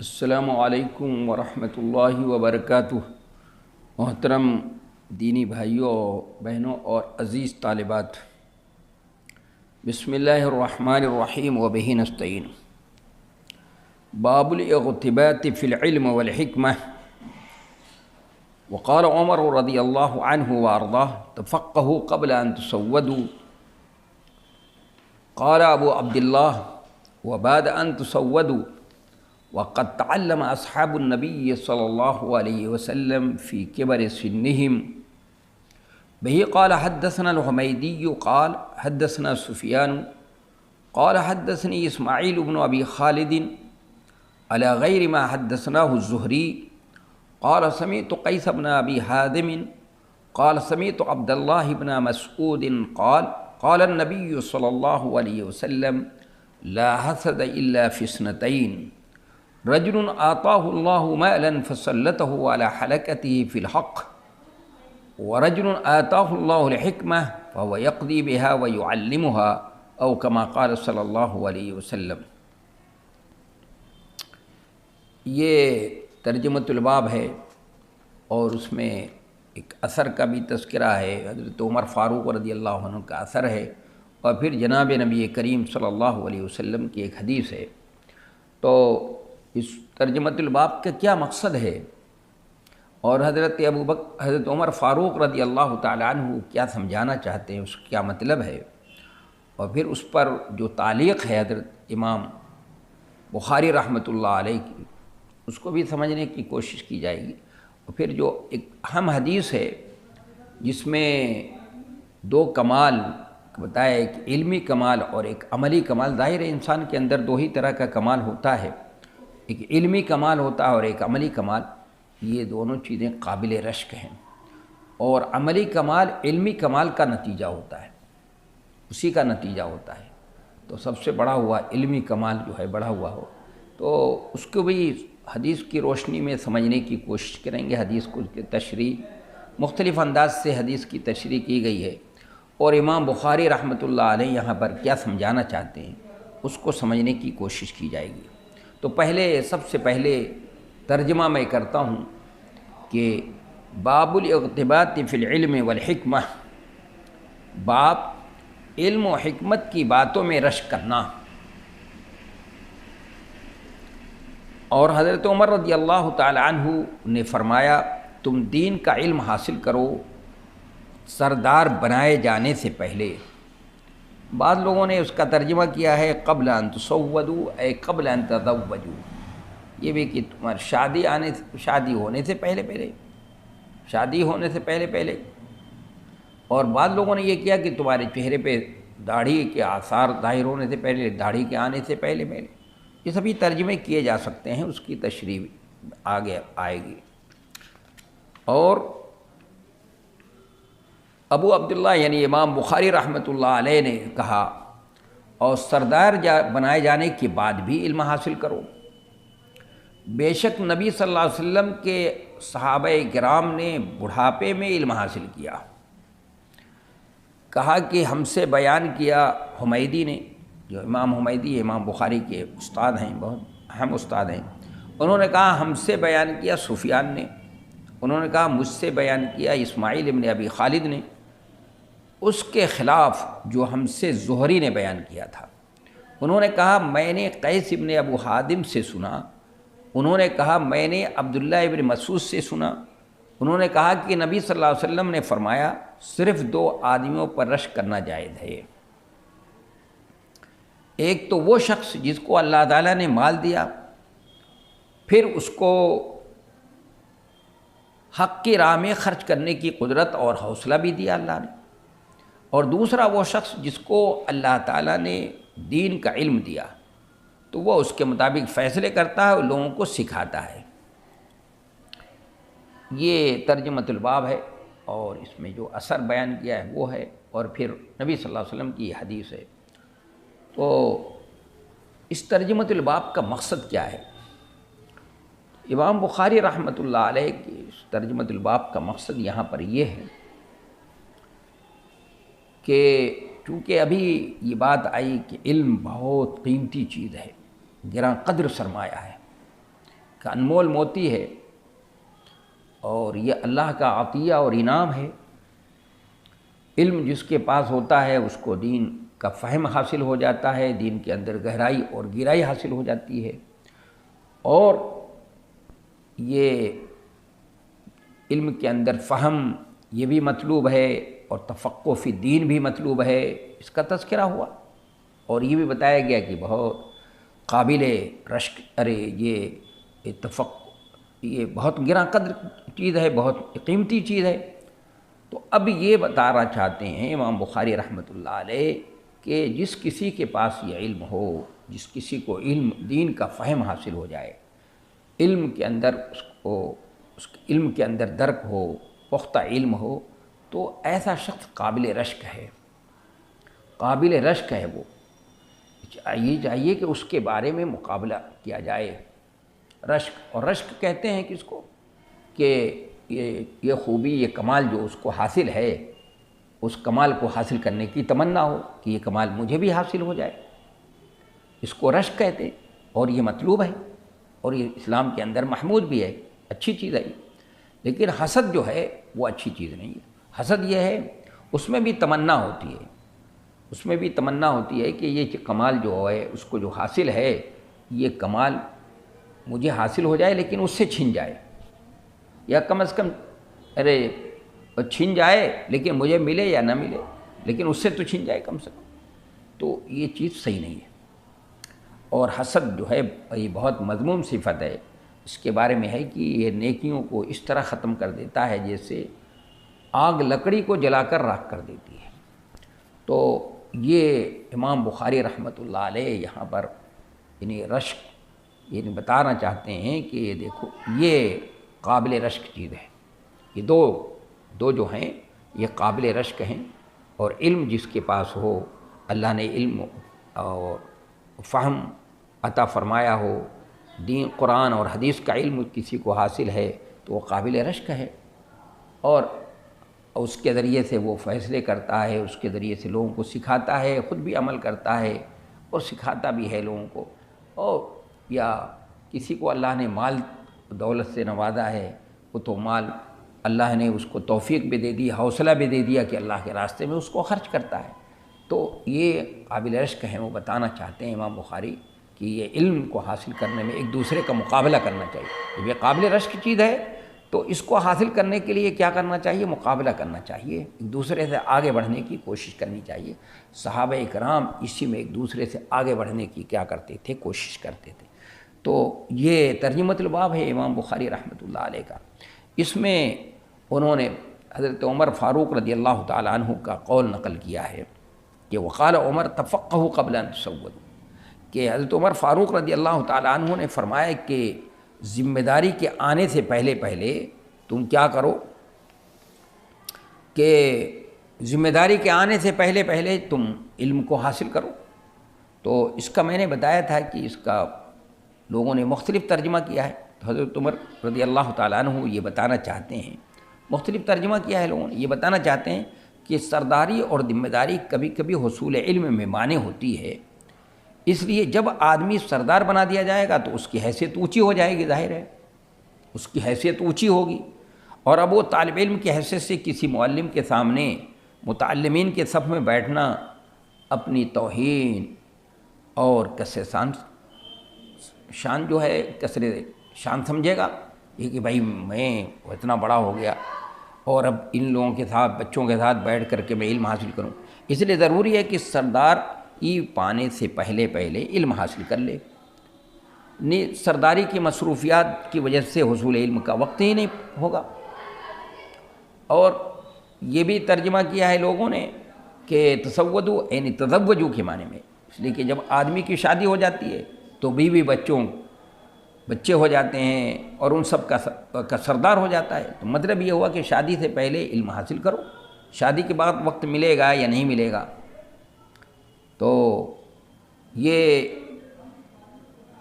السلام علیکم ورحمۃ اللہ وبرکاتہ۔ محترم دینی بھائیوں بہنوں اور عزیز طالبات، بسم اللہ الرحمن الرحیم وبہ نستعین۔ باب الاغتباط فی العلم والحکمہ۔ وقال عمر رضی اللہ عنہ وارضاہ تفقہوا قبل ان تسودوا۔ قال ابو عبد اللہ وبعد ان تسودوا، وقد تعلم اصحاب النبی صلی اللہ علیہ وسلم فی کبر سنہم۔ بہ قال حدثنا الحمیدی قال حدثنا سفیان قال حدثنی اسماعیل بن ابی خالد علی غیر ما حدثناه الزہری قال سمعت قیس بن ابی حازم قال سمعت عبد اللہ بن مسعود قال قال النبی صلی اللہ علیہ وسلم لا حسد الا فی اثنتین، رجل آتاہ اللہ مالا فسلطہ علی حلقته فی الحق، ورجل آتاہ اللہ الحکمہ فهو یقضی بها ویعلمها، او کما قال صلی اللہ علیہ وسلم۔ یہ ترجمۃ الباب ہے اور اس میں ایک اثر کا بھی تذکرہ ہے، حضرت عمر فاروق رضی اللہ عنہ کا اثر ہے، اور پھر جناب نبی کریم صلی اللہ علیہ وسلم کی ایک حدیث ہے۔ تو اس ترجمۃ الباب کا کیا مقصد ہے، اور حضرت عمر فاروق رضی اللہ تعالیٰ عنہ کیا سمجھانا چاہتے ہیں، اس کا کیا مطلب ہے، اور پھر اس پر جو تعلیق ہے حضرت امام بخاری رحمۃ اللہ علیہ کی، اس کو بھی سمجھنے کی کوشش کی جائے گی۔ اور پھر جو ایک اہم حدیث ہے جس میں دو کمال بتایا، ایک علمی کمال اور ایک عملی کمال۔ ظاہر ہے انسان کے اندر دو ہی طرح کا کمال ہوتا ہے، ایک علمی کمال ہوتا ہے اور ایک عملی کمال۔ یہ دونوں چیزیں قابل رشک ہیں، اور عملی کمال علمی کمال کا نتیجہ ہوتا ہے، اسی کا نتیجہ ہوتا ہے۔ تو سب سے بڑا ہوا علمی کمال جو ہے بڑا ہوا ہو، تو اس کو بھی حدیث کی روشنی میں سمجھنے کی کوشش کریں گے۔ حدیث کو تشریح مختلف انداز سے حدیث کی تشریح کی گئی ہے، اور امام بخاری رحمۃ اللہ علیہ یہاں پر کیا سمجھانا چاہتے ہیں اس کو سمجھنے کی کوشش کی جائے گی۔ تو سب سے پہلے ترجمہ میں کرتا ہوں کہ باب الاغتباط فی العلم والحکمہ، باب علم و حکمت کی باتوں میں رشک کرنا۔ اور حضرت عمر رضی اللہ تعالی عنہ نے فرمایا، تم دین کا علم حاصل کرو سردار بنائے جانے سے پہلے۔ بعض لوگوں نے اس کا ترجمہ کیا ہے قبل ان تسودوا، اے قبل ان تزوجوا، یہ بھی کہ تمہاری شادی ہونے سے پہلے۔ اور بعض لوگوں نے یہ کیا کہ تمہارے چہرے پہ داڑھی کے آثار ظاہر ہونے سے پہلے، داڑھی کے آنے سے پہلے۔ یہ سبھی ترجمے کیے جا سکتے ہیں، اس کی تشریح آگے آئے گی۔ اور ابو عبداللہ یعنی امام بخاری رحمۃ اللہ علیہ نے کہا، اور سردار بنائے جانے کے بعد بھی علم حاصل کرو۔ بے شک نبی صلی اللہ علیہ وسلم کے صحابہ کرام نے بڑھاپے میں علم حاصل کیا۔ کہا کہ ہم سے بیان کیا حمیدی نے، جو امام حمیدی امام بخاری کے استاد ہیں، بہت اہم استاد ہیں، انہوں نے کہا ہم سے بیان کیا سفیان نے، انہوں نے کہا مجھ سے بیان کیا اسماعیل ابن ابی خالد نے، اس کے خلاف جو ہم سے زہری نے بیان کیا تھا۔ انہوں نے کہا میں نے قیس ابن ابو حازم سے سنا، انہوں نے کہا میں نے عبداللہ ابن مسعود سے سنا، انہوں نے کہا کہ نبی صلی اللہ علیہ وسلم نے فرمایا صرف دو آدمیوں پر رشک کرنا جائز ہے، ایک تو وہ شخص جس کو اللہ تعالیٰ نے مال دیا، پھر اس کو حق کی راہ میں خرچ کرنے کی قدرت اور حوصلہ بھی دیا اللہ نے، اور دوسرا وہ شخص جس کو اللہ تعالیٰ نے دین کا علم دیا، تو وہ اس کے مطابق فیصلے کرتا ہے اور لوگوں کو سکھاتا ہے۔ یہ ترجمۃ الباب ہے، اور اس میں جو اثر بیان کیا ہے وہ ہے، اور پھر نبی صلی اللہ علیہ وسلم کی حدیث ہے۔ تو اس ترجمۃ الباب کا مقصد کیا ہے؟ امام بخاری رحمۃ اللہ علیہ کی ترجمۃ الباب کا مقصد یہاں پر یہ ہے کہ چونکہ ابھی یہ بات آئی کہ علم بہت قیمتی چیز ہے، گراں قدر سرمایہ ہے، کا انمول موتی ہے، اور یہ اللہ کا عطیہ اور انعام ہے۔ علم جس کے پاس ہوتا ہے اس کو دین کا فہم حاصل ہو جاتا ہے، دین کے اندر گہرائی اور گہرائی حاصل ہو جاتی ہے، اور یہ علم کے اندر فہم یہ بھی مطلوب ہے، اور تفقہ فی الدین بھی مطلوب ہے، اس کا تذکرہ ہوا، اور یہ بھی بتایا گیا کہ بہت قابل رشک، یہ یہ بہت گراں قدر چیز ہے، بہت قیمتی چیز ہے۔ تو اب یہ بتانا چاہتے ہیں امام بخاری رحمۃ اللہ علیہ کہ جس کسی کے پاس یہ علم ہو، جس کسی کو علم دین کا فہم حاصل ہو جائے، علم کے اندر اس علم کے اندر درک ہو، پختہ علم ہو، تو ایسا شخص قابل رشک ہے، قابل رشک ہے۔ وہ چاہیے کہ اس کے بارے میں مقابلہ کیا جائے۔ رشک، اور رشک کہتے ہیں کس کو کہ یہ خوبی، یہ کمال جو اس کو حاصل ہے، اس کمال کو حاصل کرنے کی تمنا ہو کہ یہ کمال مجھے بھی حاصل ہو جائے، اس کو رشک کہتے ہیں، اور یہ مطلوب ہے، اور یہ اسلام کے اندر محمود بھی ہے، اچھی چیز ہے۔ لیکن حسد جو ہے وہ اچھی چیز نہیں ہے۔ حسد یہ ہے، اس میں بھی تمنا ہوتی ہے، اس میں بھی تمنا ہوتی ہے کہ یہ کمال جو ہے اس کو جو حاصل ہے، یہ کمال مجھے حاصل ہو جائے لیکن اس سے چھن جائے، یا کم از کم چھن جائے لیکن مجھے ملے یا نہ ملے، لیکن اس سے تو چھن جائے کم سے کم۔ تو یہ چیز صحیح نہیں ہے، اور حسد جو ہے یہ بہت مذموم صفت ہے۔ اس کے بارے میں ہے کہ یہ نیکیوں کو اس طرح ختم کر دیتا ہے جیسے آگ لکڑی کو جلا کر راکھ کر دیتی ہے۔ تو یہ امام بخاری رحمۃ اللہ علیہ یہاں پر رشک بتانا چاہتے ہیں کہ یہ دیکھو، یہ قابل رشک چیز ہے، یہ دو جو ہیں یہ قابل رشک ہیں، اور علم جس کے پاس ہو، اللہ نے علم اور فہم عطا فرمایا ہو، دین قرآن اور حدیث کا علم کسی کو حاصل ہے تو وہ قابل رشک ہے، اور اس کے ذریعے سے وہ فیصلے کرتا ہے، اس کے ذریعے سے لوگوں کو سکھاتا ہے، خود بھی عمل کرتا ہے اور سکھاتا بھی ہے لوگوں کو۔ اور یا کسی کو اللہ نے مال دولت سے نوازا ہے، وہ تو مال اللہ نے اس کو توفیق بھی دے دی، حوصلہ بھی دے دیا کہ اللہ کے راستے میں اس کو خرچ کرتا ہے، تو یہ قابل رشک ہیں۔ وہ بتانا چاہتے ہیں امام بخاری کہ یہ علم کو حاصل کرنے میں ایک دوسرے کا مقابلہ کرنا چاہیے۔ جب یہ قابل رشک چیز ہے تو اس کو حاصل کرنے کے لیے کیا کرنا چاہیے؟ مقابلہ کرنا چاہیے، ایک دوسرے سے آگے بڑھنے کی کوشش کرنی چاہیے۔ صحابہ کرام اسی میں ایک دوسرے سے آگے بڑھنے کی کیا کرتے تھے؟ کوشش کرتے تھے۔ تو یہ ترجمۃ الباب ہے امام بخاری رحمۃ اللہ علیہ کا۔ اس میں انہوں نے حضرت عمر فاروق رضی اللہ تعالیٰ عنہ کا قول نقل کیا ہے کہ وقال عمر تفقہوا قبل ان تسودوا، کہ حضرت عمر فاروق رضی اللہ تعالیٰ عنہ نے فرمایا کہ ذمہ داری کے آنے سے پہلے تم کیا کرو کہ ذمہ داری کے آنے سے پہلے تم علم کو حاصل کرو۔ تو اس کا میں نے بتایا تھا کہ اس کا لوگوں نے مختلف ترجمہ کیا ہے، تو حضرت عمر رضی اللہ تعالیٰ عنہ یہ بتانا چاہتے ہیں، مختلف ترجمہ کیا ہے لوگوں نے، یہ بتانا چاہتے ہیں کہ سرداری اور ذمہ داری کبھی کبھی حصول علم میں مانع ہوتی ہے، اس لیے جب آدمی سردار بنا دیا جائے گا تو اس کی حیثیت اونچی ہو جائے گی، ظاہر ہے اس کی حیثیت اونچی ہوگی، اور اب وہ طالب علم کی حیثیت سے کسی معلم کے سامنے متعلمین کے صف میں بیٹھنا اپنی توہین اور کسر شان جو ہے کسر شان سمجھے گا، یہ کہ بھائی میں اتنا بڑا ہو گیا اور اب ان لوگوں کے ساتھ، بچوں کے ساتھ بیٹھ کر کے میں علم حاصل کروں۔ اس لیے ضروری ہے کہ سردار پانے سے پہلے علم حاصل کر لے۔ سرداری کی مصروفیات کی وجہ سے حصول علم کا وقت ہی نہیں ہوگا۔ اور یہ بھی ترجمہ کیا ہے لوگوں نے کہ تسودوا یعنی تزوجوا کے معنی میں، اس لیے کہ جب آدمی کی شادی ہو جاتی ہے تو بیوی بچے ہو جاتے ہیں اور ان سب کا سردار ہو جاتا ہے، تو مطلب یہ ہوا کہ شادی سے پہلے علم حاصل کرو، شادی کے بعد وقت ملے گا یا نہیں ملے گا۔ تو یہ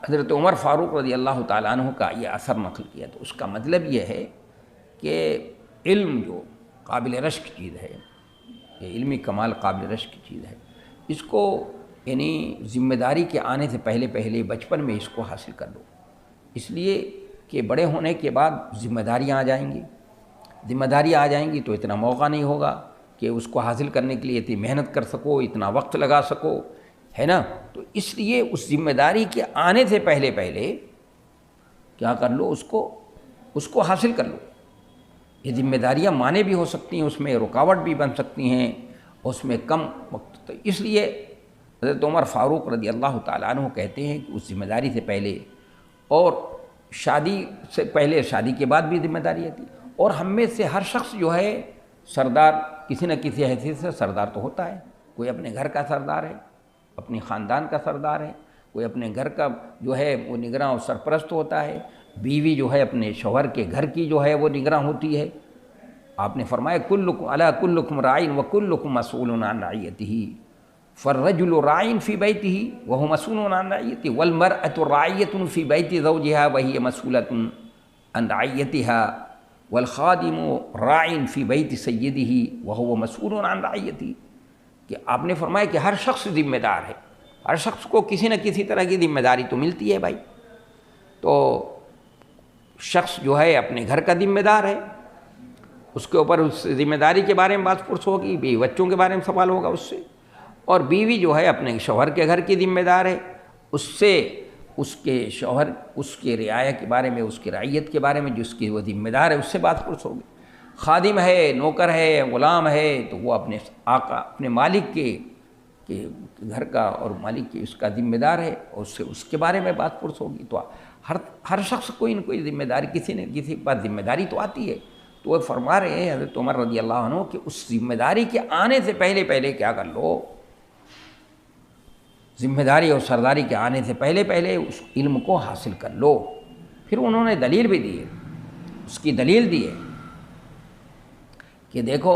حضرت عمر فاروق رضی اللہ تعالیٰ عنہ کا یہ اثر نقل کیا، تو اس کا مطلب یہ ہے کہ علم جو قابل رشک چیز ہے، یہ علمی کمال قابل رشک چیز ہے، اس کو یعنی ذمہ داری کے آنے سے پہلے بچپن میں اس کو حاصل کر لو۔ اس لیے کہ بڑے ہونے کے بعد ذمہ داریاں آ جائیں گی، ذمہ داریاں آ جائیں گی تو اتنا موقع نہیں ہوگا کہ اس کو حاصل کرنے کے لیے اتنی محنت کر سکو، اتنا وقت لگا سکو، ہے نا؟ تو اس لیے اس ذمہ داری کے آنے سے پہلے کیا کر لو، اس کو حاصل کر لو۔ یہ ذمہ داریاں مانے بھی ہو سکتی ہیں، اس میں رکاوٹ بھی بن سکتی ہیں، اس میں کم وقت، تو اس لیے حضرت عمر فاروق رضی اللہ تعالیٰ عنہ کہتے ہیں کہ اس ذمہ داری سے پہلے، اور شادی سے پہلے، شادی کے بعد بھی ذمہ داری آتی، اور ہم میں سے ہر شخص جو ہے سردار، کسی نہ کسی حیثیت سے سردار تو ہوتا ہے۔ کوئی اپنے گھر کا سردار ہے، اپنی خاندان کا سردار ہے، کوئی اپنے گھر کا جو ہے وہ نگراں اور سرپرست ہوتا ہے، بیوی جو ہے اپنے شوہر کے گھر کی جو ہے وہ نگراں ہوتی ہے۔ آپ نے فرمایا کلکم الا کلکم راعٍ وکلکم مسئول عن رعیتہ، فالرجل راع فی بیتہ وہو مسئول عن رعیتہ، والمرأة راعیۃ فی بیت زوجہا وہی مسئولۃ عن رعیتہا، والخادم راع فی بیت سیدہ وہو مسئول عن رعیتہ، کہ آپ نے فرمایا کہ ہر شخص ذمہ دار ہے، ہر شخص کو کسی نہ کسی طرح کی ذمہ داری تو ملتی ہے بھائی۔ تو شخص جو ہے اپنے گھر کا ذمہ دار ہے، اس کے اوپر اس ذمہ داری کے بارے میں بات پرس ہوگی، بیوی بچوں کے بارے میں سوال ہوگا اس سے، اور بیوی جو ہے اپنے شوہر کے گھر کی ذمہ دار ہے، اس سے اس کے شوہر، اس کے رعایا کے بارے میں، اس کی رعیت کے بارے میں جس کی وہ ذمہ دار ہے اس سے بات پرس ہوگی۔ خادم ہے، نوکر ہے، غلام ہے، تو وہ اپنے آقا، اپنے مالک کے گھر کا اور مالک کی اس کا ذمہ دار ہے، اور اس سے اس کے بارے میں بات پرس ہوگی۔ تو ہر شخص کوئی نہ کوئی ذمہ داری، کسی نہ کسی کے پاس ذمہ داری تو آتی ہے۔ تو وہ فرما رہے ہیں حضرت عمر رضی اللہ عنہ کہ اس ذمہ داری کے آنے سے پہلے کیا کر لو، ذمہ داری اور سرداری کے آنے سے پہلے اس علم کو حاصل کر لو۔ پھر انہوں نے دلیل بھی دی ہے، اس کی دلیل دی ہے کہ دیکھو،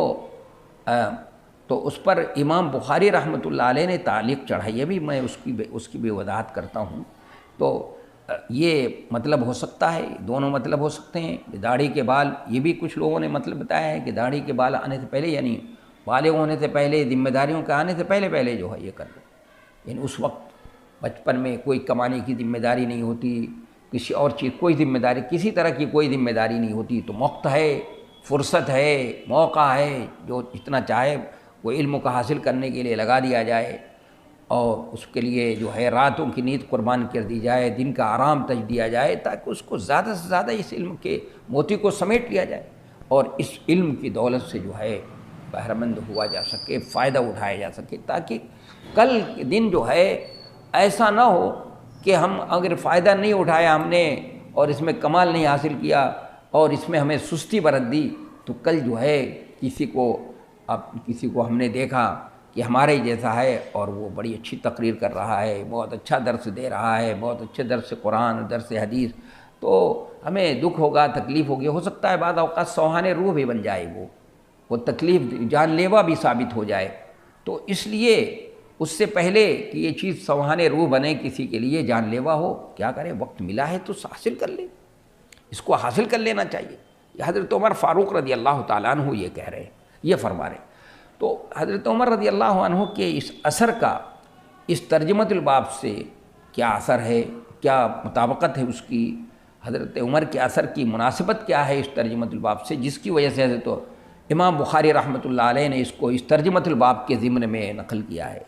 تو اس پر امام بخاری رحمۃ اللہ علیہ نے تعلیق چڑھائی ہے، بھی میں اس کی بھی وضاحت کرتا ہوں۔ تو یہ مطلب ہو سکتا ہے، دونوں مطلب ہو سکتے ہیں۔ داڑھی کے بال، یہ بھی کچھ لوگوں نے مطلب بتایا ہے کہ داڑھی کے بال آنے سے پہلے، یعنی بالغ ہونے سے پہلے، ذمہ داریوں کے آنے سے پہلے جو ہے یہ کر لو۔ یعنی اس وقت بچپن میں کوئی کمانے کی ذمہ داری نہیں ہوتی، کسی اور چیز کوئی ذمہ داری، کسی طرح کی کوئی ذمہ داری نہیں ہوتی، تو وقت ہے، فرصت ہے، موقع ہے، جو جتنا چاہے وہ علم کو حاصل کرنے کے لیے لگا دیا جائے، اور اس کے لیے جو ہے راتوں کی نیند قربان کر دی جائے، دن کا آرام تج دیا جائے، تاکہ اس کو زیادہ سے زیادہ اس علم کے موتی کو سمیٹ لیا جائے، اور اس علم کی دولت سے جو ہے بہرہ مند ہوا جا سکے، فائدہ اٹھایا جا سکے، تاکہ کل کے دن جو ہے ایسا نہ ہو کہ ہم اگر فائدہ نہیں اٹھایا ہم نے، اور اس میں کمال نہیں حاصل کیا، اور اس میں ہمیں سستی برت دی، تو کل جو ہے کسی کو ہم نے دیکھا کہ ہمارے جیسا ہے، اور وہ بڑی اچھی تقریر کر رہا ہے، بہت اچھا درس دے رہا ہے، بہت اچھے درس قرآن، درس حدیث، تو ہمیں دکھ ہوگا، تکلیف ہوگی، ہو سکتا ہے بعض اوقات سوہان روح بھی بن جائے، وہ تکلیف جان لیوا بھی ثابت ہو جائے۔ تو اس لیے اس سے پہلے کہ یہ چیز سوہان روح بنے، کسی کے لیے جان لیوا ہو، کیا کرے، وقت ملا ہے تو حاصل کر لے، اس کو حاصل کر لینا چاہیے۔ یہ حضرت عمر فاروق رضی اللہ تعالیٰ عنہ یہ کہہ رہے ہیں، یہ فرما رہے ہیں۔ تو حضرت عمر رضی اللہ عنہ کے اس اثر کا اس ترجمۃ الباب سے کیا اثر ہے، کیا مطابقت ہے اس کی، حضرت عمر کے اثر کی مناسبت کیا ہے اس ترجمۃ الباب سے، جس کی وجہ سے حضرت امام بخاری رحمۃ اللہ علیہ نے اس کو اس ترجمۃ الباب کے ضمن میں نقل کیا ہے۔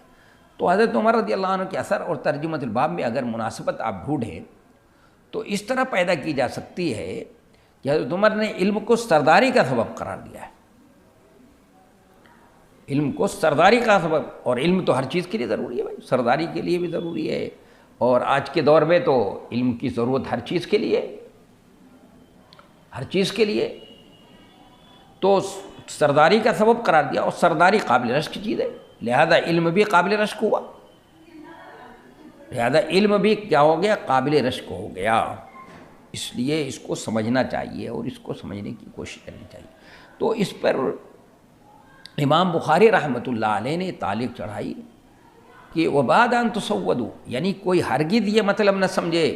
تو حضرت عمر رضی اللہ عنہ کے اثر اور ترجمۃ الباب میں اگر مناسبت آپ ڈھونڈیں تو اس طرح پیدا کی جا سکتی ہے کہ حضرت عمر نے علم کو سرداری کا سبب قرار دیا ہے، علم کو سرداری کا سبب، اور علم تو ہر چیز کے لیے ضروری ہے بھائی، سرداری کے لیے بھی ضروری ہے، اور آج کے دور میں تو علم کی ضرورت ہر چیز کے لیے، ہر چیز کے لیے، تو سرداری کا سبب قرار دیا، اور سرداری قابل رشک چیز ہے، لہذا علم بھی قابل رشک ہوا، لہذا علم بھی کیا ہو گیا، قابل رشک ہو گیا۔ اس لیے اس کو سمجھنا چاہیے اور اس کو سمجھنے کی کوشش کرنی چاہیے۔ تو اس پر امام بخاری رحمۃ اللہ علیہ نے تعلیق چڑھائی کہ وبعد ان تسودوا، یعنی کوئی ہرگز یہ مطلب نہ سمجھے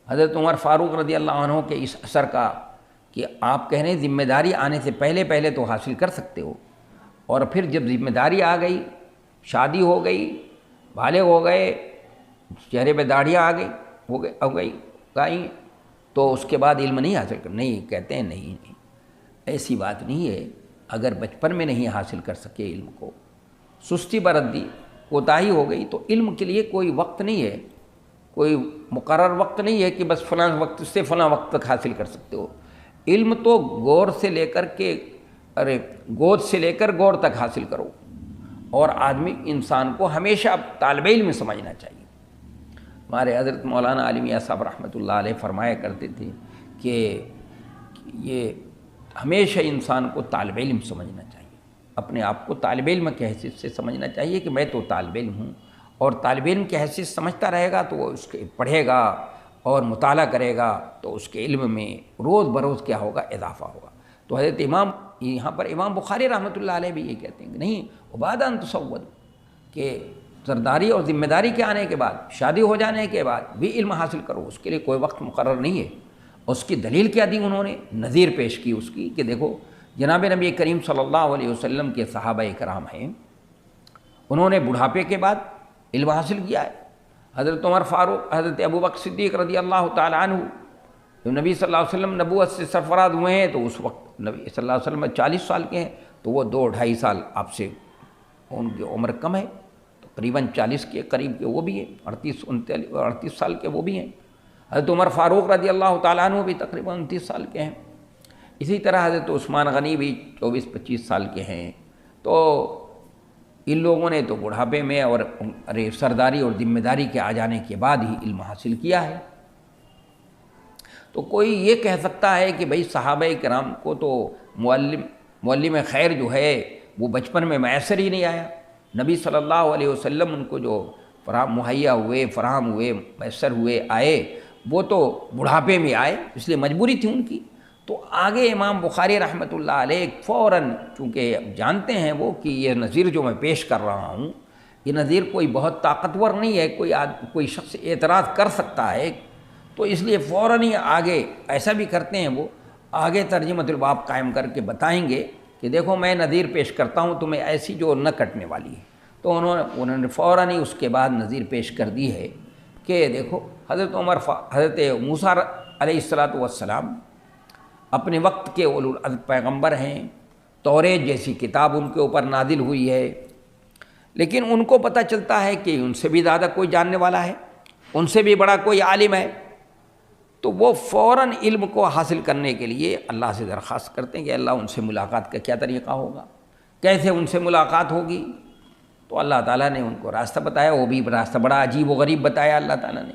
حضرت عمر فاروق رضی اللہ عنہ کے اس اثر کا کہ آپ کہہ رہے ہیں ذمہ داری آنے سے پہلے تو حاصل کر سکتے ہو، اور پھر جب ذمہ داری آ گئی، شادی ہو گئی، بالغ ہو گئے، چہرے پہ داڑھیاں آ گئی، گائیں، تو اس کے بعد علم نہیں حاصل کر، نہیں، کہتے ہیں نہیں، ایسی بات نہیں ہے۔ اگر بچپن میں نہیں حاصل کر سکے علم کو، سستی برت دی، کوتاہی ہو گئی، تو علم کے لیے کوئی وقت نہیں ہے، کوئی مقرر وقت نہیں ہے کہ بس فلاں وقت سے فلاں وقت تک حاصل کر سکتے ہو۔ علم تو گور سے لے کر کے گود سے لے کر گور تک حاصل کرو، اور آدمی انسان کو ہمیشہ طالب علم سمجھنا چاہیے۔ ہمارے حضرت مولانا علی میاں صاحب رحمۃ اللہ علیہ فرمایا کرتے تھے کہ یہ ہمیشہ انسان کو طالب علم سمجھنا چاہیے، اپنے آپ کو طالب علم کی حیثیت سے سمجھنا چاہیے کہ میں تو طالب علم ہوں، اور طالب علم کی حیثیت سمجھتا رہے گا تو وہ اس کے پڑھے گا اور مطالعہ کرے گا تو اس کے علم میں روز بروز کیا ہوگا، اضافہ ہوگا۔ تو حضرت یہاں پر امام بخاری رحمۃ اللہ علیہ بھی یہ کہتے ہیں کہ نہیں، عبادہ ان تصود، کہ سرداری اور ذمہ داری کے آنے کے بعد، شادی ہو جانے کے بعد بھی علم حاصل کرو، اس کے لیے کوئی وقت مقرر نہیں ہے۔ اس کی دلیل کیا دی انہوں نے، نظیر پیش کی اس کی کہ دیکھو جناب نبی کریم صلی اللہ علیہ وسلم کے صحابہ کرام ہیں، انہوں نے بڑھاپے کے بعد علم حاصل کیا ہے۔ حضرت عمر فاروق، حضرت ابوبکر صدیق رضی اللہ تعالیٰ عنہ، جب نبی صلی اللہ علیہ وسلم نبوت سے سرفراز ہوئے ہیں تو اس وقت نبی صلی اللہ علیہ وسلم 40 سال کے ہیں، تو وہ 2-2.5 سال آپ سے ان کی عمر کم ہے، تقریباً 40 کے قریب کے وہ بھی ہیں، 38 سال کے وہ بھی ہیں۔ حضرت عمر فاروق رضی اللہ تعالیٰ عنہ بھی تقریباً 29 سال کے ہیں۔ اسی طرح حضرت عثمان غنی بھی 24-25 سال کے ہیں۔ تو ان لوگوں نے تو بڑھاپے میں اور سرداری اور ذمہ داری کے آ جانے کے بعد ہی علم حاصل کیا ہے۔ تو کوئی یہ کہہ سکتا ہے کہ بھئی صحابہ کرام کو تو معلم خیر جو ہے وہ بچپن میں میسر ہی نہیں آیا، نبی صلی اللہ علیہ وسلم ان کو جو مہیا ہوئے، فراہم ہوئے، میسر ہوئے، آئے، وہ تو بڑھاپے میں آئے، اس لیے مجبوری تھی ان کی۔ تو آگے امام بخاری رحمۃ اللہ علیہ فوراً، چونکہ جانتے ہیں وہ کہ یہ نظیر جو میں پیش کر رہا ہوں، یہ نظیر کوئی بہت طاقتور نہیں ہے، کوئی شخص اعتراض کر سکتا ہے، تو اس لیے فوراً ہی آگے ایسا بھی کرتے ہیں، وہ آگے ترجمۃ الباب قائم کر کے بتائیں گے کہ دیکھو میں نظیر پیش کرتا ہوں تمہیں ایسی جو نہ کٹنے والی ہے۔ تو انہوں نے فوراً ہی اس کے بعد نظیر پیش کر دی ہے کہ دیکھو حضرت موسیٰ علیہ السلام اپنے وقت کے اولو العزم پیغمبر ہیں، توریت جیسی کتاب ان کے اوپر نازل ہوئی ہے، لیکن ان کو پتہ چلتا ہے کہ ان سے بھی زیادہ کوئی جاننے والا ہے، ان سے بھی بڑا کوئی عالم ہے، تو وہ فوراً علم کو حاصل کرنے کے لیے اللہ سے درخواست کرتے ہیں کہ اللہ ان سے ملاقات کا کیا طریقہ ہوگا، کیسے ان سے ملاقات ہوگی۔ تو اللہ تعالیٰ نے ان کو راستہ بتایا، وہ بھی راستہ بڑا عجیب و غریب بتایا اللہ تعالیٰ نے۔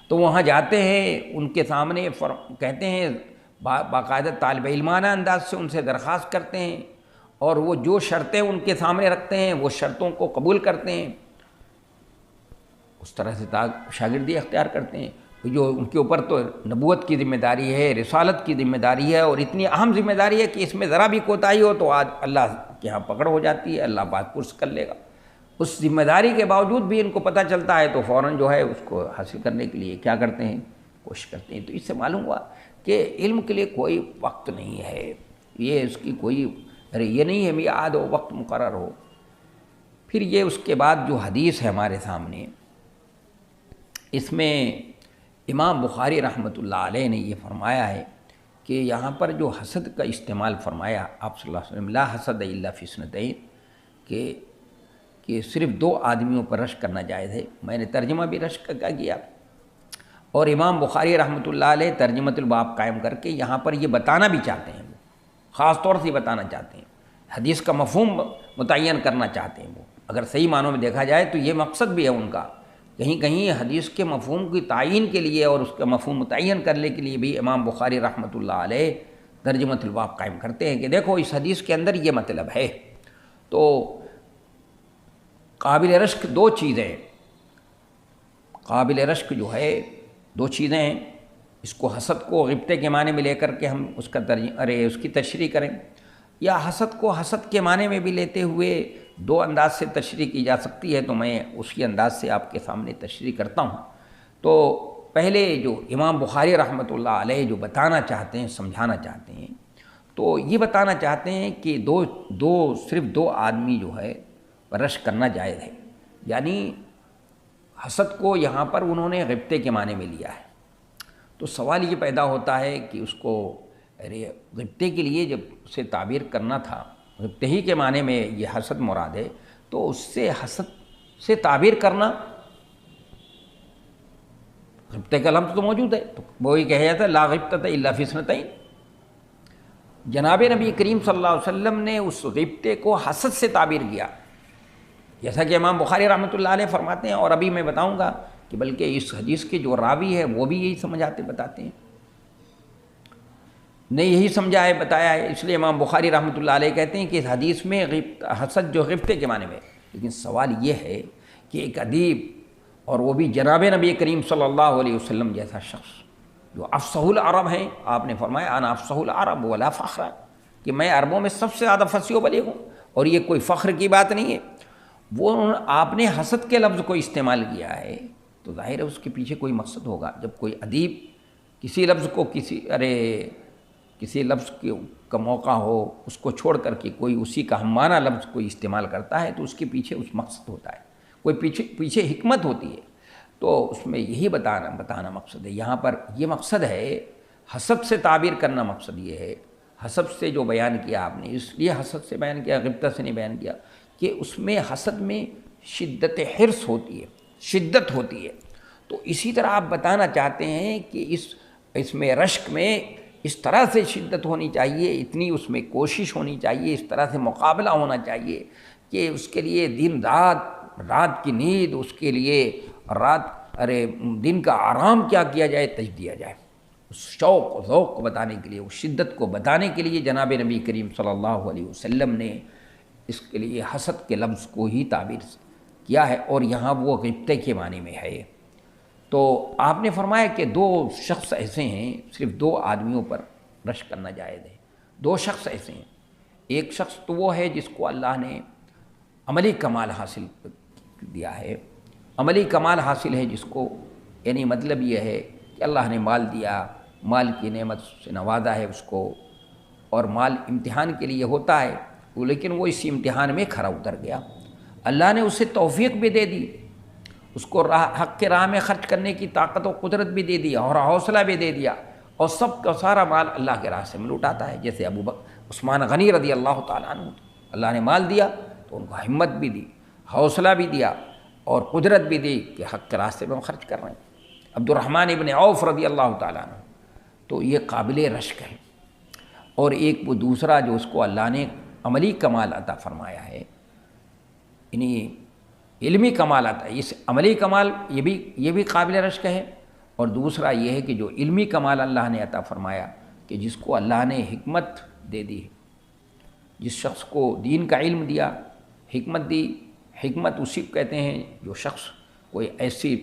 تو وہاں جاتے ہیں، ان کے سامنے کہتے ہیں، باقاعدہ طالب علمانہ انداز سے ان سے درخواست کرتے ہیں، اور وہ جو شرطیں ان کے سامنے رکھتے ہیں وہ شرطوں کو قبول کرتے ہیں، اس طرح سے شاگردی اختیار کرتے ہیں۔ جو ان کے اوپر تو نبوت کی ذمہ داری ہے، رسالت کی ذمہ داری ہے، اور اتنی اہم ذمہ داری ہے کہ اس میں ذرا بھی کوتاہی ہو تو آج اللہ کے ہاں پکڑ ہو جاتی ہے، اللہ بات پرس کر لے گا۔ اس ذمہ داری کے باوجود بھی ان کو پتہ چلتا ہے تو فوراً جو ہے اس کو حاصل کرنے کے لیے کیا کرتے ہیں، کوشش کرتے ہیں۔ تو اس سے معلوم ہوا کہ علم کے لیے کوئی وقت نہیں ہے، یہ اس کی کوئی یہ نہیں ہے میعاد ہو، وقت مقرر ہو۔ پھر یہ اس کے بعد جو حدیث ہے ہمارے سامنے، اس میں امام بخاری رحمۃ اللہ علیہ نے یہ فرمایا ہے کہ یہاں پر جو حسد کا استعمال فرمایا آپ صلی اللہ علیہ وسلم، لا حسد الا فی اثنتین، کہ صرف 2 آدمیوں پر رشک کرنا جائز ہے۔ میں نے ترجمہ بھی رشک کا کیا، اور امام بخاری رحمۃ اللہ علیہ ترجمۃ الباب قائم کر کے یہاں پر یہ بتانا بھی چاہتے ہیں، وہ خاص طور سے بتانا چاہتے ہیں، حدیث کا مفہوم متعین کرنا چاہتے ہیں۔ وہ اگر صحیح معنوں میں دیکھا جائے تو یہ مقصد بھی ہے ان کا، کہیں کہیں حدیث کے مفہوم کی تعین کے لیے اور اس کا مفہوم متعین کرنے کے لیے بھی امام بخاری رحمۃ اللہ علیہ ترجمۃ الباب قائم کرتے ہیں کہ دیکھو اس حدیث کے اندر یہ مطلب ہے۔ تو قابل رشک 2 چیزیں، قابل رشک جو ہے 2 چیزیں ہیں، اس کو حسد کو غبطے کے معنی میں لے کر کے ہم اس کی تشریح کریں، یا حسد کو حسد کے معنی میں بھی لیتے ہوئے 2 انداز سے تشریح کی جا سکتی ہے، تو میں اسی انداز سے آپ کے سامنے تشریح کرتا ہوں۔ تو پہلے جو امام بخاری رحمۃ اللہ علیہ جو بتانا چاہتے ہیں، سمجھانا چاہتے ہیں، تو یہ بتانا چاہتے ہیں کہ صرف 2 آدمی جو ہے رشک کرنا جائز ہے، یعنی حسد کو یہاں پر انہوں نے غبطے کے معنی میں لیا ہے۔ تو تو سوال یہ پیدا ہوتا ہے کہ اس کو غبطے کے لیے جب اسے تعبیر کرنا تھا، غبطے ہی کے معنی میں یہ حسد مراد ہے، تو اس سے حسد سے تعبیر کرنا، غبطے کا لفظ تو موجود ہے، تو وہی کہا جاتا ہے لا غبطۃ الا فی اثنتین۔ جناب نبی کریم صلی اللہ علیہ وسلم نے اس غبطے کو حسد سے تعبیر کیا، جیسا کہ امام بخاری رحمۃ اللہ علیہ فرماتے ہیں، اور ابھی میں بتاؤں گا کہ بلکہ اس حدیث کے جو راوی ہے وہ بھی یہی سمجھاتے بتاتے ہیں، نے یہی سمجھا ہے بتایا ہے، اس لیے امام بخاری رحمۃ اللہ علیہ کہتے ہیں کہ اس حدیث میں حسد جو غبطے کے معنی میں، لیکن سوال یہ ہے کہ ایک ادیب اور وہ بھی جناب نبی کریم صلی اللہ علیہ وسلم جیسا شخص جو افصح العرب ہیں، آپ نے فرمایا انا افصح العرب ولا فخر، کہ میں عربوں میں سب سے زیادہ فصیح و بلیغ ہوں، اور یہ کوئی فخر کی بات نہیں ہے، وہ آپ نے حسد کے لفظ کو استعمال کیا ہے، تو ظاہر ہے اس کے پیچھے کوئی مقصد ہوگا۔ جب کوئی ادیب کسی لفظ کو کسی لفظ کا موقع ہو، اس کو چھوڑ کر کے کوئی اسی کا ہم معنی لفظ کوئی استعمال کرتا ہے، تو اس کے پیچھے اس مقصد ہوتا ہے، کوئی پیچھے حکمت ہوتی ہے، تو اس میں یہی بتانا مقصد ہے۔ یہاں پر یہ مقصد ہے، حسد سے تعبیر کرنا مقصد یہ ہے، حسد سے جو بیان کیا آپ نے، اس لیے حسد سے بیان کیا، غبطہ سے نہیں بیان کیا، کہ اس میں حسد میں شدت حرص ہوتی ہے، شدت ہوتی ہے، تو اسی طرح آپ بتانا چاہتے ہیں کہ اس میں رشک میں اس طرح سے شدت ہونی چاہیے، اتنی اس میں کوشش ہونی چاہیے، اس طرح سے مقابلہ ہونا چاہیے کہ اس کے لیے دن رات کی نیند، اس کے لیے دن کا آرام کیا کیا جائے، تج دیا جائے، اس شوق و ذوق کو بتانے کے لیے، اس شدت کو بتانے کے لیے جناب نبی کریم صلی اللہ علیہ وسلم نے اس کے لیے حسد کے لفظ کو ہی تعبیر کیا ہے، اور یہاں وہ غبطے کے معنی میں ہے۔ تو آپ نے فرمایا کہ دو شخص ایسے ہیں، صرف دو آدمیوں پر رشک کرنا جائز ہے، دو شخص ایسے ہیں، ایک شخص تو وہ ہے جس کو اللہ نے عملی کمال حاصل دیا ہے، عملی کمال حاصل ہے جس کو، یعنی مطلب یہ ہے کہ اللہ نے مال دیا، مال کی نعمت سے نوازا ہے اس کو، اور مال امتحان کے لیے ہوتا ہے، لیکن وہ اس امتحان میں کھرا اتر گیا، اللہ نے اسے توفیق بھی دے دی، اس کو حق کے راہ میں خرچ کرنے کی طاقت و قدرت بھی دے دیا، اور حوصلہ بھی دے دیا، اور سب کا سارا مال اللہ کے راستے میں لوٹاتا ہے، جیسے عثمان غنی رضی اللہ تعالیٰ عنہ، اللہ نے مال دیا تو ان کو ہمت بھی دی، حوصلہ بھی دیا، اور قدرت بھی دی کہ حق کے راستے میں ہم خرچ کر رہے ہیں۔ عبد الرحمن ابن عوف رضی اللہ تعالیٰ عنہ، تو یہ قابل رشک ہے، اور ایک وہ دوسرا جو اس کو اللہ نے عملی کمال عطا فرمایا ہے، یعنی علمی کمال آتا ہے، اس عملی کمال یہ بھی قابل رشک ہے، اور دوسرا یہ ہے کہ جو علمی کمال اللہ نے عطا فرمایا، کہ جس کو اللہ نے حکمت دے دی، جس شخص کو دین کا علم دیا، حکمت دی، حکمت اسی کو کہتے ہیں جو شخص کوئی ایسی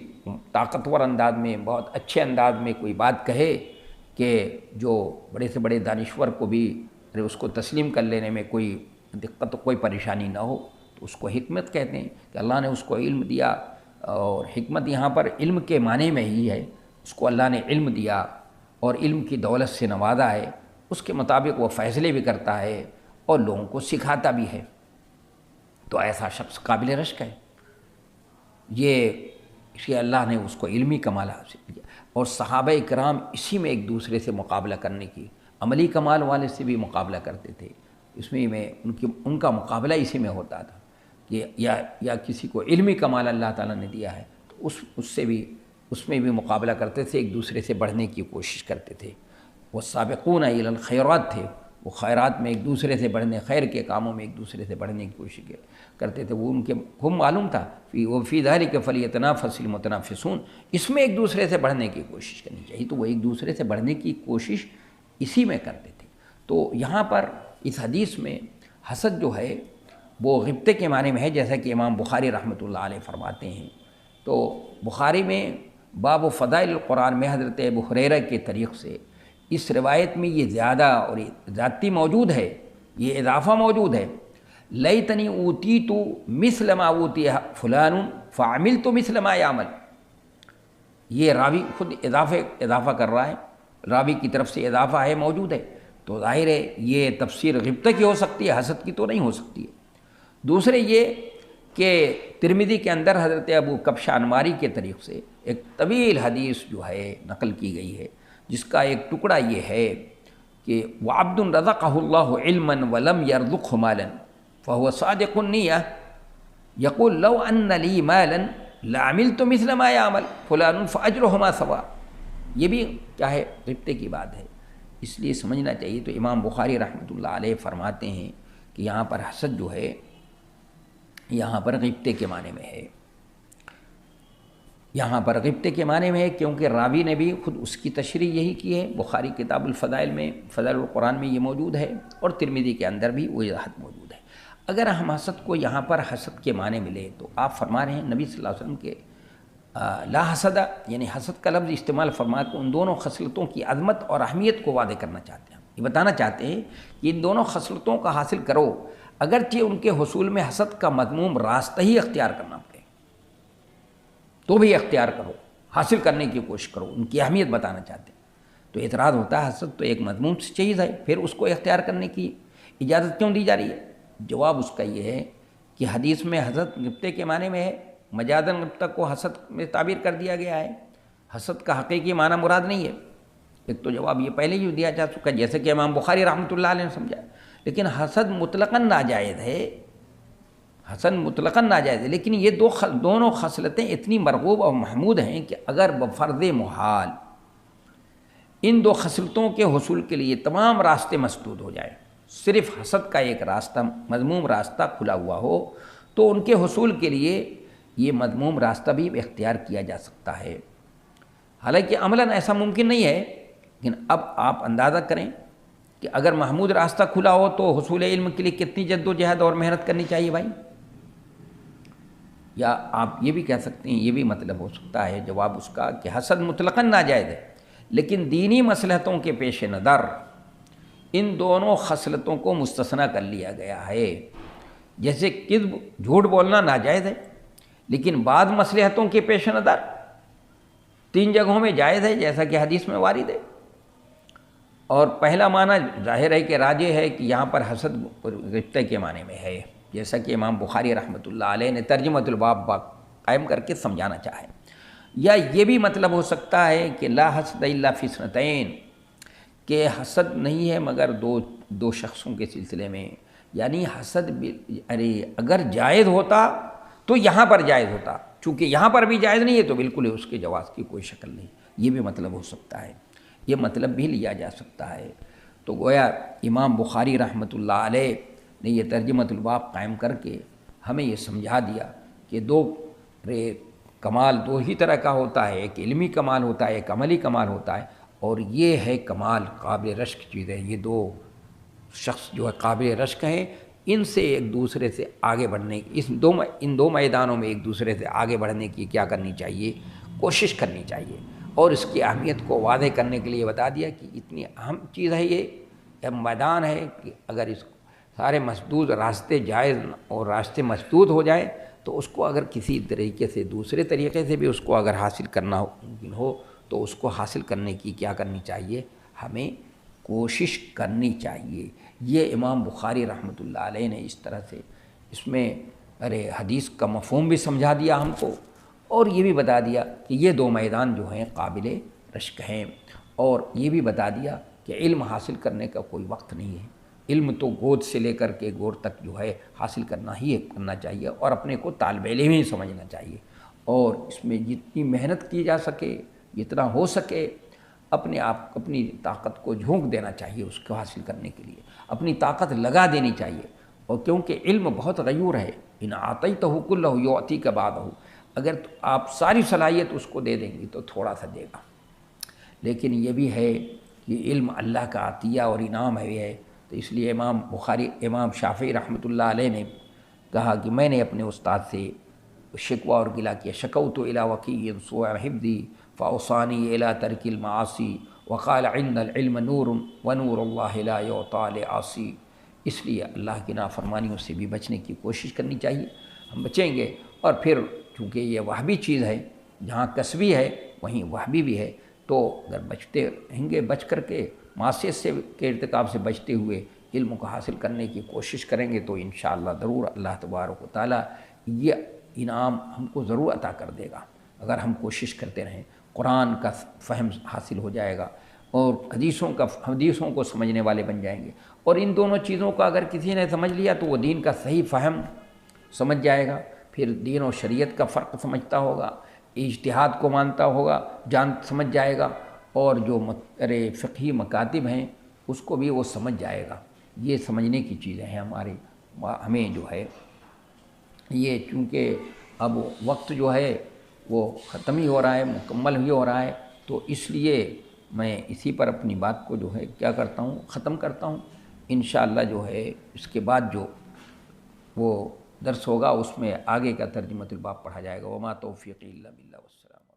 طاقتور انداز میں، بہت اچھے انداز میں کوئی بات کہے کہ جو بڑے سے بڑے دانشور کو بھی اس کو تسلیم کر لینے میں کوئی دقت، کوئی پریشانی نہ ہو، اس کو حکمت کہتے ہیں، کہ اللہ نے اس کو علم دیا، اور حکمت یہاں پر علم کے معنی میں ہی ہے، اس کو اللہ نے علم دیا اور علم کی دولت سے نوازا ہے، اس کے مطابق وہ فیصلے بھی کرتا ہے اور لوگوں کو سکھاتا بھی ہے، تو ایسا شخص قابل رشک ہے، اس لیے اللہ نے اس کو علمی کمال حاصل کیا، اور صحابہ کرام اسی میں ایک دوسرے سے مقابلہ کرنے کی، عملی کمال والے سے بھی مقابلہ کرتے تھے، اس میں ان کا مقابلہ اسی میں ہوتا تھا، کہ یا کسی کو علمی کمال اللہ تعالیٰ نے دیا ہے تو اس میں بھی مقابلہ کرتے تھے، ایک دوسرے سے بڑھنے کی کوشش کرتے تھے، وہ سابقون الی الخیرات تھے، وہ خیرات میں ایک دوسرے سے بڑھنے، خیر کے کاموں میں ایک دوسرے سے بڑھنے کی کوشش کرتے تھے، وہ ان کے خوب معلوم تھا فی ذالک فلیتنافس المتنافسون، اس میں ایک دوسرے سے بڑھنے کی کوشش کرنی چاہیے، تو وہ ایک دوسرے سے بڑھنے کی کوشش اسی میں کرتے تھے۔ تو یہاں پر اس حدیث میں حسد جو ہے وہ غبطے کے معنی میں ہے، جیسا کہ امام بخاری رحمۃ اللہ علیہ فرماتے ہیں۔ تو بخاری میں باب فضائل القرآن میں حضرت ابو ہریرہ کے طریق سے اس روایت میں یہ زیادہ اور زیادتی موجود ہے، یہ اضافہ موجود ہے، لیتنی اوتیت مثل ما اوتی فلان فعملت مثل ما یعمل، یہ راوی خود اضافہ کر رہا ہے، راوی کی طرف سے اضافہ ہے، موجود ہے، تو ظاہر ہے یہ تفسیر غبطہ کی ہو سکتی ہے، حسد کی تو نہیں ہو سکتی ہے۔ دوسرے یہ کہ ترمذی کے اندر حضرت ابو کبشہ انماری کے طریق سے ایک طویل حدیث جو ہے نقل کی گئی ہے، جس کا ایک ٹکڑا یہ ہے کہ وعبد رزقہ اللہ علما ولم یرزقہ مالا فہو صادق النیہ یقول لو ان لی مالا لعملت مثل ما یعمل فلان فاجرہما سواء. یہ بھی کیا ہے، غبطے کی بات ہے، اس لیے سمجھنا چاہیے. تو امام بخاری رحمۃ اللہ علیہ فرماتے ہیں کہ یہاں پر حسد جو ہے یہاں پر غبطے کے معنی میں ہے، یہاں پر غبطے کے معنی میں ہے، کیونکہ راوی نے بھی خود اس کی تشریح یہی کی ہے. بخاری کتاب الفضائل میں، فضائل القرآن میں یہ موجود ہے، اور ترمذی کے اندر بھی وہ وضاحت موجود ہے. اگر ہم حسد کو یہاں پر حسد کے معنی میں لیں تو آپ فرما رہے ہیں نبی صلی اللہ علیہ وسلم کے لا حسد، یعنی حسد کا لفظ استعمال فرما کے ان دونوں خصلتوں کی عظمت اور اہمیت کو واضح کرنا چاہتے ہیں. یہ بتانا چاہتے ہیں کہ ان دونوں خصلتوں کا حاصل کرو، اگرچہ ان کے حصول میں حسد کا مذموم راستہ ہی اختیار کرنا پڑے تو بھی اختیار کرو، حاصل کرنے کی کوشش کرو. ان کی اہمیت بتانا چاہتے ہیں. تو اعتراض ہوتا ہے حسد تو ایک مذموم چیز ہے، پھر اس کو اختیار کرنے کی اجازت کیوں دی جا رہی ہے؟ جواب اس کا یہ ہے کہ حدیث میں حسد غبطے کے معنی میں ہے، مجازاً غبطہ کو حسد میں تعبیر کر دیا گیا ہے، حسد کا حقیقی معنی مراد نہیں ہے. ایک تو جواب یہ پہلے ہی دیا جا چکا جیسے کہ امام بخاری رحمۃ اللہ علیہ نے سمجھا. لیکن حسد مطلقاً ناجائز ہے، حسد مطلقاً ناجائز ہے، لیکن یہ دونوں خصلتیں اتنی مرغوب اور محمود ہیں کہ اگر بفرض محال ان دو خصلتوں کے حصول کے لیے تمام راستے مسدود ہو جائیں، صرف حسد کا ایک راستہ، مذموم راستہ کھلا ہوا ہو، تو ان کے حصول کے لیے یہ مذموم راستہ بھی اختیار کیا جا سکتا ہے. حالانکہ عملاً ایسا ممکن نہیں ہے، لیکن اب آپ اندازہ کریں کہ اگر محمود راستہ کھلا ہو تو حصول علم کے لیے کتنی جد و جہد اور محنت کرنی چاہیے بھائی. یا آپ یہ بھی کہہ سکتے ہیں، یہ بھی مطلب ہو سکتا ہے جواب اس کا کہ حسد مطلقاً ناجائز ہے، لیکن دینی مصلحتوں کے پیش نظر ان دونوں خصلتوں کو مستثنیٰ کر لیا گیا ہے. جیسے کذب، جھوٹ بولنا ناجائز ہے، لیکن بعض مصلحتوں کے پیش نظر 3 جگہوں میں جائز ہے، جیسا کہ حدیث میں وارد ہے. اور پہلا معنی ظاہر ہے کہ راجح ہے کہ یہاں پر حسد غبطے کے معنی میں ہے، جیسا کہ امام بخاری رحمۃ اللہ علیہ نے ترجمۃ الباب قائم کر کے سمجھانا چاہے. یا یہ بھی مطلب ہو سکتا ہے کہ لا حسد الا فی اثنتین، کہ حسد نہیں ہے مگر دو شخصوں کے سلسلے میں. یعنی حسد اگر جائز ہوتا تو یہاں پر جائز ہوتا، چونکہ یہاں پر بھی جائز نہیں ہے تو بالکل اس کے جواز کی کوئی شکل نہیں. یہ بھی مطلب ہو سکتا ہے، یہ مطلب بھی لیا جا سکتا ہے. تو گویا امام بخاری رحمۃ اللہ علیہ نے یہ ترجمۃ الباب قائم کر کے ہمیں یہ سمجھا دیا کہ کمال 2 ہی طرح کا ہوتا ہے، ایک علمی کمال ہوتا ہے، ایک عملی کمال ہوتا ہے، اور یہ ہے کمال قابل رشک چیز ہے. یہ 2 شخص جو ہے قابل رشک ہیں، ان سے ایک دوسرے سے آگے بڑھنے، ان دو میدانوں میں ایک دوسرے سے آگے بڑھنے کی کیا کرنی چاہیے، کوشش کرنی چاہیے. اور اس کی اہمیت کو واضح کرنے کے لیے بتا دیا کہ اتنی اہم چیز ہے، یہ میدان ہے کہ اگر اس سارے مسدود راستے جائز اور راستے مسدود ہو جائیں تو اس کو اگر کسی طریقے سے دوسرے طریقے سے بھی اس کو اگر حاصل کرنا ممکن ہو تو اس کو حاصل کرنے کی کیا کرنی چاہیے، ہمیں کوشش کرنی چاہیے. یہ امام بخاری رحمۃ اللہ علیہ نے اس طرح سے اس میں حدیث کا مفہوم بھی سمجھا دیا ہم کو، اور یہ بھی بتا دیا کہ یہ 2 میدان جو ہیں قابل رشک ہیں، اور یہ بھی بتا دیا کہ علم حاصل کرنے کا کوئی وقت نہیں ہے. علم تو گود سے لے کر کے گور تک جو ہے حاصل کرنا چاہیے، اور اپنے کو طالب علم ہی سمجھنا چاہیے، اور اس میں جتنی محنت کی جا سکے، جتنا ہو سکے اپنی طاقت کو جھونک دینا چاہیے اس کو حاصل کرنے کے لیے، اپنی طاقت لگا دینی چاہیے. اور کیونکہ علم بہت غیور ہے، ان اعطیتہ کلہ یعطیک بعدہ، اگر آپ ساری صلاحیت اس کو دے دیں گی تو تھوڑا سا دے گا. لیکن یہ بھی ہے کہ علم اللہ کا عطیہ اور انعام ہے. تو اس لیے امام شافعی رحمۃ اللہ علیہ نے کہا کہ میں نے اپنے استاد سے شکوہ اور گلہ کیا، شکوت الی وکیع سوء حفظی فاوصانی الی ترک المعاصی وقال عند العلم نور ونور اللہ لا یعطی لعاصی. اس لیے اللہ کی نافرمانیوں سے بھی بچنے کی کوشش کرنی چاہیے. ہم بچیں گے، اور پھر چونکہ یہ وہبی چیز ہے، جہاں کسبی ہے وہیں وہبی بھی ہے، تو اگر بچتے رہیں گے، بچ کر کے معصیت کے ارتکاب سے بچتے ہوئے علم کو حاصل کرنے کی کوشش کریں گے تو انشاءاللہ ضرور اللہ تبارک و تعالیٰ یہ انعام ہم کو ضرور عطا کر دے گا. اگر ہم کوشش کرتے رہیں، قرآن کا فہم حاصل ہو جائے گا، اور حدیثوں کو سمجھنے والے بن جائیں گے۔ اور ان دونوں چیزوں کا اگر کسی نے سمجھ لیا تو وہ دین کا صحیح فہم سمجھ جائے گا، پھر دین و شریعت کا فرق سمجھتا ہوگا، اجتہاد کو مانتا ہوگا، سمجھ جائے گا، اور جو فقہی مکاتب ہیں اس کو بھی وہ سمجھ جائے گا۔ یہ سمجھنے کی چیزیں ہیں ہمیں جو ہے یہ، چونکہ اب وقت جو ہے وہ ختم ہی ہو رہا ہے، مکمل ہی ہو رہا ہے، تو اس لیے میں اسی پر اپنی بات کو جو ہے کیا کرتا ہوں، ختم کرتا ہوں۔ انشاءاللہ جو ہے اس کے بعد جو وہ درس ہوگا اس میں آگے کا ترجمۃ الباب پڑھا جائے گا۔ وما توفیقی الا باللہ، والسلام۔